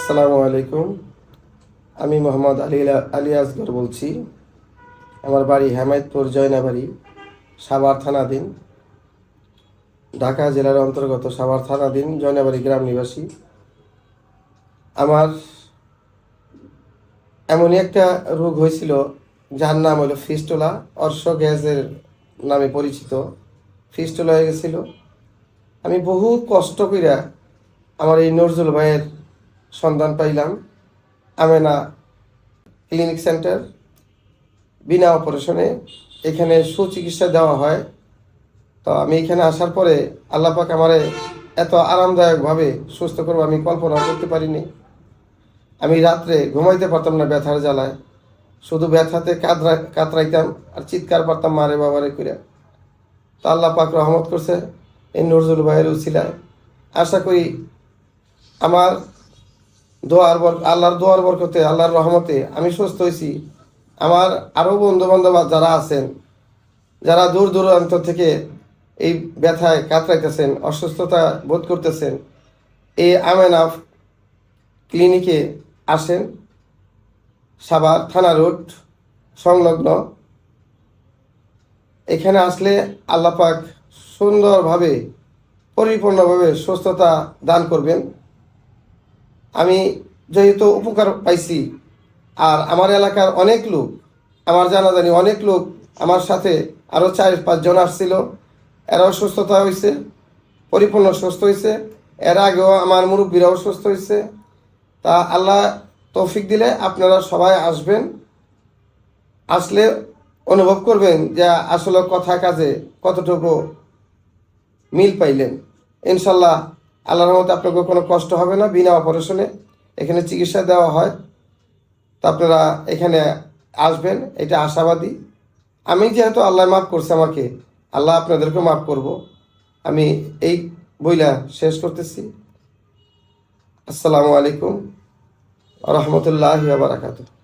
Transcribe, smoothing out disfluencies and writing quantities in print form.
আসসালামু আলাইকুম। আমি মোহাম্মদ আলী আসগর বলছি। আমার বাড়ি হেমায়তপুর জয়নাবাড়ি, সাভার থানাধীন, ঢাকা জেলার অন্তর্গত সাভার থানাধীন জয়নাবাড়ি গ্রাম নিবাসী। আমার এমনই একটা রোগ হয়েছিল যার নাম হলো ফিস্টুলা, অর্শ গ্যাসের নামে পরিচিত। ফিস্টুলা হয়ে গেছিল। আমি বহু কষ্ট কইরা আমার এই নজরুল ভাইয়ের সন্ধান পাইলাম। আমেনা ক্লিনিক সেন্টার, বিনা অপারেশনে এখানে সুচিকিৎসা দেওয়া হয়। তো আমি এখানে আসার পরে আল্লাহ পাক আমারে এত আরামদায়কভাবে সুস্থ করবো আমি কল্পনা করতে পারিনি। আমি রাত্রে ঘুমাইতে পারতাম না ব্যথার জ্বালায়, শুধু ব্যথাতে কাতরাইতাম আর চিৎকার পারতাম মারে বাবারে করে। তো আল্লাহ পাক রহমত করছে এই নজরুল ভাইয়ের উছিলায়। আশা করি আমার আল্লাহর দোয়ার বরকতে, আল্লাহর রহমতে আমি সুস্থ হয়েছি। আমার আরও বন্ধু বান্ধব যারা আছেন, যারা দূর দূরান্ত থেকে এই ব্যথায় কাতরাইতেছেন, অসুস্থতা বোধ করতেছেন, এই আমেনা ক্লিনিকে আসেন। সাভার থানা রোড সংলগ্ন। এখানে আসলে আল্লাহ পাক সুন্দরভাবে পরিপূর্ণভাবে সুস্থতা দান করবেন। আমি যেহেতু উপকার পাইছি, আর আমার এলাকার অনেক লোক, আমার জানাজানি অনেক লোক আমার সাথে আরও 4-5 জন আসছিল, এরাও সুস্থতা হয়েছে, পরিপূর্ণ সুস্থ হয়েছে। এর আগেও আমার মুরব্বীরাও সুস্থ হয়েছে। তা আল্লাহ তৌফিক দিলে আপনারা সবাই আসবেন। আসলে অনুভব করবেন যে আসলে কথা কাজে কতটুকু মিল পাইলেন। ইনশাল্লাহ আল্লাহর রহমতে আপনাকে কোনো কষ্ট হবে না। বিনা অপারেশনে এখানে চিকিৎসা দেওয়া হয়। তো আপনারা এখানে আসবেন, এটা আশাবাদী। আমি যেহেতু আল্লাহ মাফ করছে আমাকে, আল্লাহ আপনাদেরকেও মাফ করব। আমি এই বইলা শেষ করতেছি। আসসালামু আলাইকুম ওয়া রাহমাতুল্লাহি ওয়া বারাকাতুহু।